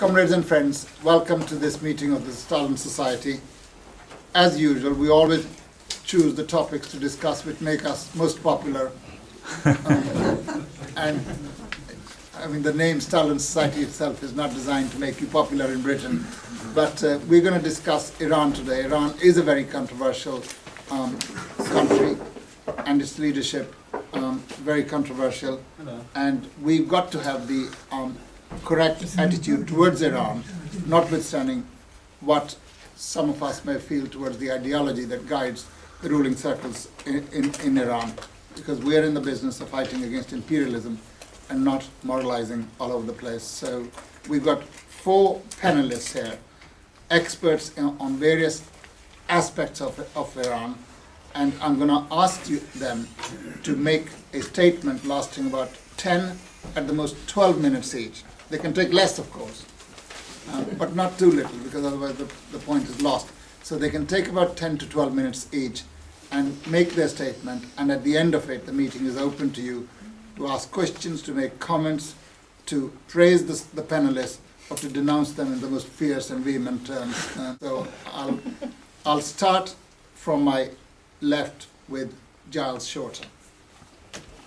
Comrades and friends, welcome to this meeting of the Stalin Society. As usual, we always choose the topics to discuss which make us most popular. And I mean, the name Stalin Society itself is not designed to make you popular in Britain. But we're going to discuss Iran today. Iran is a very controversial country, and its leadership very controversial. And we've got to have the correct attitude towards Iran, notwithstanding what some of us may feel towards the ideology that guides the ruling circles in Iran, because we are in the business of fighting against imperialism and not moralizing all over the place. So we've got 4 panelists here, experts on various aspects of Iran, and I'm going to ask them to make a statement lasting about 10, at the most 12 minutes each. They can take less, of course, but not too little, because otherwise the point is lost. So they can take about 10 to 12 minutes each and make their statement, and at the end of it, the meeting is open to you to ask questions, to make comments, to praise the panelists, or to denounce them in the most fierce and vehement terms. So I'll start from my left with Giles Shorter.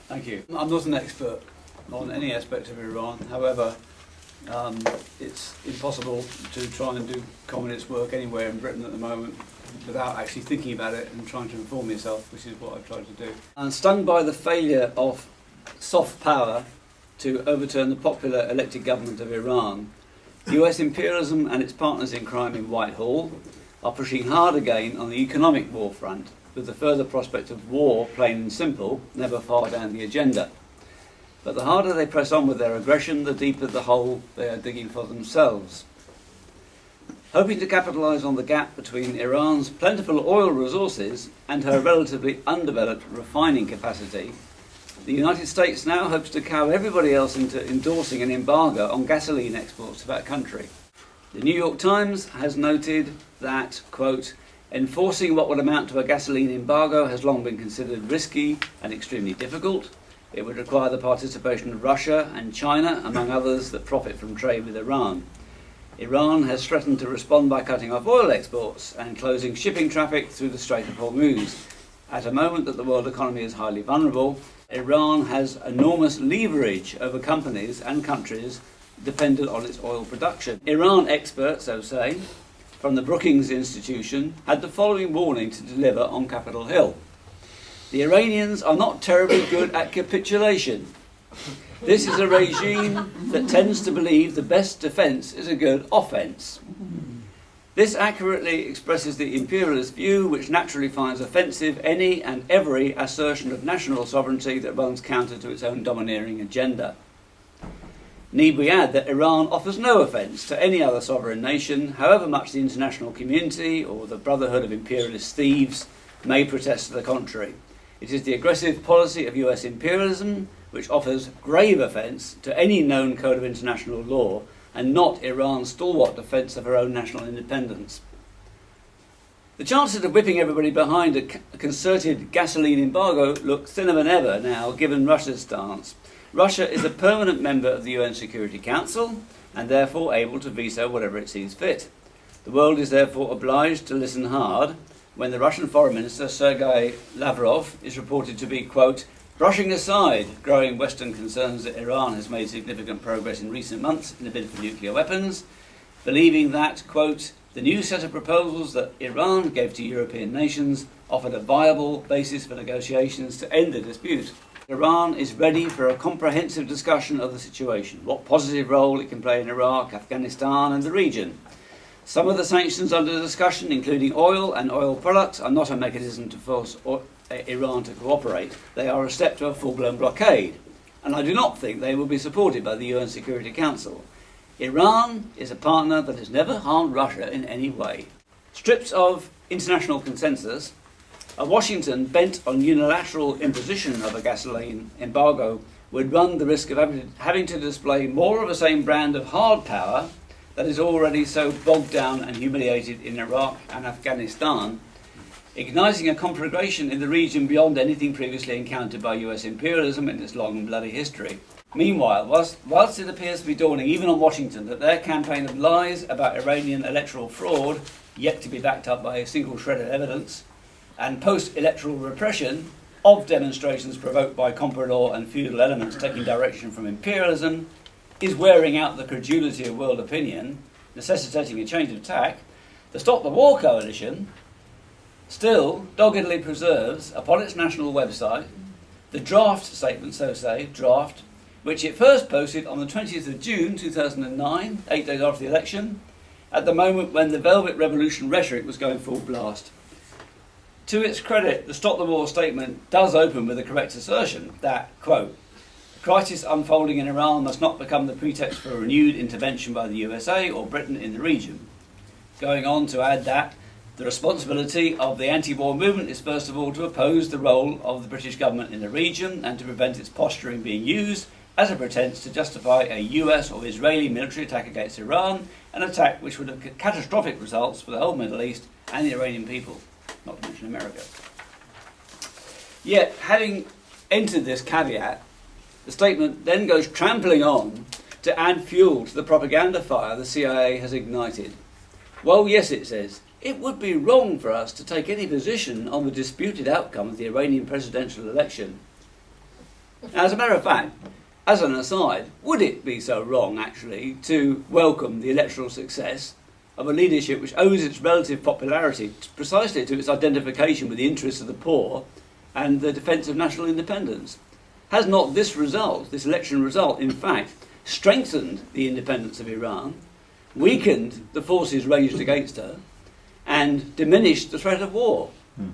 Thank you. I'm not an expert on any aspect of Iran. However, it's impossible to try and do communist work anywhere in Britain at the moment without actually thinking about it and trying to inform yourself, which is what I've tried to do. I'm stung by the failure of soft power to overturn the popular elected government of Iran. US imperialism and its partners in crime in Whitehall are pushing hard again on the economic war front, with the further prospect of war, plain and simple, never far down the agenda. But the harder they press on with their aggression, the deeper the hole they are digging for themselves. Hoping to capitalise on the gap between Iran's plentiful oil resources and her relatively undeveloped refining capacity, the United States now hopes to cow everybody else into endorsing an embargo on gasoline exports to that country. The New York Times has noted that, quote, enforcing what would amount to a gasoline embargo has long been considered risky and extremely difficult. It would require the participation of Russia and China, among others, that profit from trade with Iran. Iran has threatened to respond by cutting off oil exports and closing shipping traffic through the Strait of Hormuz. At a moment that the world economy is highly vulnerable, Iran has enormous leverage over companies and countries dependent on its oil production. Iran experts, so say, from the Brookings Institution, had the following warning to deliver on Capitol Hill. The Iranians are not terribly good at capitulation. This is a regime that tends to believe the best defence is a good offence. This accurately expresses the imperialist view, which naturally finds offensive any and every assertion of national sovereignty that runs counter to its own domineering agenda. Need we add that Iran offers no offence to any other sovereign nation, however much the international community or the Brotherhood of Imperialist Thieves may protest to the contrary. It is the aggressive policy of US imperialism which offers grave offence to any known code of international law, and not Iran's stalwart defence of her own national independence. The chances of whipping everybody behind a concerted gasoline embargo look thinner than ever now, given Russia's stance. Russia is a permanent member of the UN Security Council and therefore able to veto whatever it sees fit. The world is therefore obliged to listen hard when the Russian Foreign Minister Sergei Lavrov is reported to be, quote, brushing aside growing Western concerns that Iran has made significant progress in recent months in the bid for nuclear weapons, believing that, quote, the new set of proposals that Iran gave to European nations offered a viable basis for negotiations to end the dispute. Iran is ready for a comprehensive discussion of the situation, what positive role it can play in Iraq, Afghanistan and the region. Some of the sanctions under discussion, including oil and oil products, are not a mechanism to force Iran to cooperate. They are a step to a full-blown blockade, and I do not think they will be supported by the UN Security Council. Iran is a partner that has never harmed Russia in any way. Stripped of international consensus, a Washington bent on unilateral imposition of a gasoline embargo would run the risk of having to display more of the same brand of hard power that is already so bogged down and humiliated in Iraq and Afghanistan, igniting a conflagration in the region beyond anything previously encountered by US imperialism in its long and bloody history. Meanwhile, whilst it appears to be dawning even on Washington that their campaign of lies about Iranian electoral fraud, yet to be backed up by a single shred of evidence, and post-electoral repression of demonstrations provoked by comprador and feudal elements taking direction from imperialism, is wearing out the credulity of world opinion, necessitating a change of tack, the Stop the War coalition still doggedly preserves upon its national website the draft statement, draft, which it first posted on the 20th of June 2009, 8 days after the election, at the moment when the Velvet Revolution rhetoric was going full blast. To its credit, the Stop the War statement does open with a correct assertion that, quote, the crisis unfolding in Iran must not become the pretext for a renewed intervention by the USA or Britain in the region. Going on to add that the responsibility of the anti-war movement is first of all to oppose the role of the British government in the region and to prevent its posturing being used as a pretense to justify a US or Israeli military attack against Iran, an attack which would have catastrophic results for the whole Middle East and the Iranian people, not to mention America. Yet, having entered this caveat, the statement then goes trampling on to add fuel to the propaganda fire the CIA has ignited. Well, yes, it says, it would be wrong for us to take any position on the disputed outcome of the Iranian presidential election. As a matter of fact, as an aside, would it be so wrong, actually, to welcome the electoral success of a leadership which owes its relative popularity precisely to its identification with the interests of the poor and the defence of national independence? Has not this result, this election result, in fact, strengthened the independence of Iran, weakened the forces raged against her, and diminished the threat of war,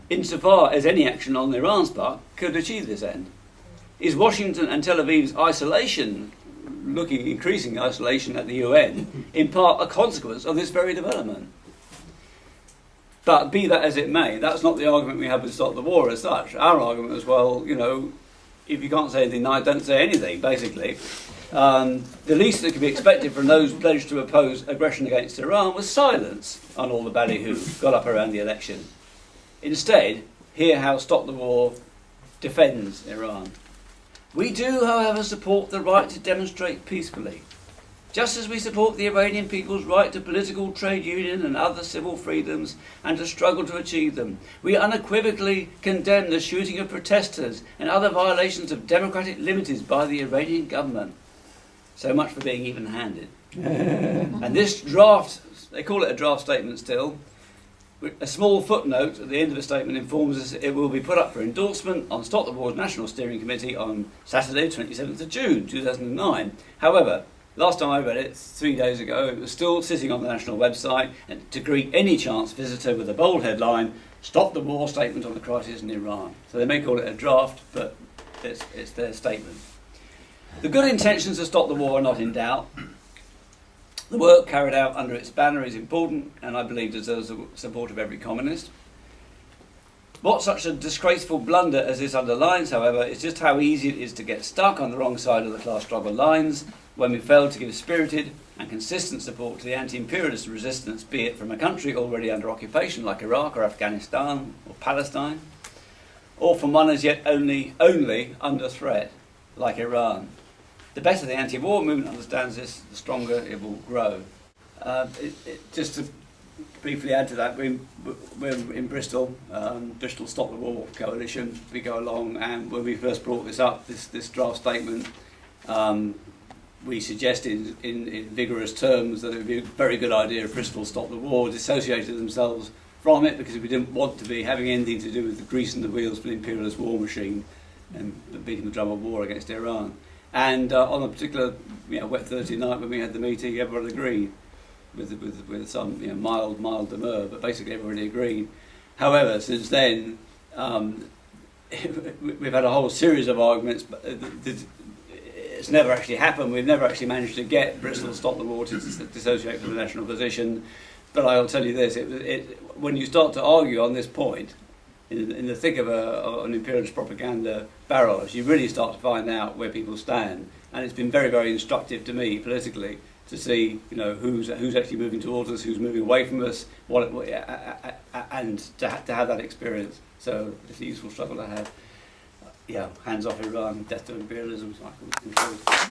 insofar as any action on Iran's part could achieve this end? Is Washington and Tel Aviv's isolation, increasing isolation at the UN, in part a consequence of this very development? But be that as it may, that's not the argument we have with Stop the War as such. Our argument is, well, you know, if you can't say anything nice, don't say anything, basically. The least that could be expected from those pledged to oppose aggression against Iran was silence on all the ballyhoo got up around the election. Instead, hear how Stop the War defends Iran. We do, however, support the right to demonstrate peacefully, just as we support the Iranian people's right to political, trade union and other civil freedoms and to struggle to achieve them. We unequivocally condemn the shooting of protesters and other violations of democratic liberties by the Iranian government. So much for being even-handed. And this draft, they call it a draft statement still, a small footnote at the end of the statement informs us it will be put up for endorsement on Stop the War's National Steering Committee on Saturday, 27th of June, 2009. However, last time I read it, 3 days ago, it was still sitting on the national website, and to greet any chance visitor with a bold headline, Stop the War Statement on the Crisis in Iran. So they may call it a draft, but it's their statement. The good intentions of Stop the War are not in doubt. The work carried out under its banner is important and I believe deserves the support of every communist. What such a disgraceful blunder as this underlines, however, is just how easy it is to get stuck on the wrong side of the class struggle lines when we fail to give spirited and consistent support to the anti-imperialist resistance, be it from a country already under occupation like Iraq or Afghanistan or Palestine, or from one as yet only under threat like Iran. The better the anti-war movement understands this, the stronger it will grow. Just to briefly add to that, we're in Bristol, Bristol Stop the War coalition. We go along, and when we first brought this up, this draft statement, we suggested in vigorous terms that it would be a very good idea if Bristol Stop the War dissociated themselves from it, because we didn't want to be having anything to do with the greasing the wheels for the imperialist war machine and beating the drum of war against Iran. And on a particular wet Thursday night when we had the meeting, everyone agreed with some mild demur, but basically everybody agreed. However, since then, we've had a whole series of arguments. But it's never actually happened. We've never actually managed to get Bristol Stop the War to dissociate from the national position. But I'll tell you this, when you start to argue on this point, in the thick of an imperialist propaganda barrage, you really start to find out where people stand. And it's been very, very instructive to me politically to see, who's actually moving towards us, who's moving away from us, and to have that experience. So it's a useful struggle to have. Hands off Iran, death to imperialism.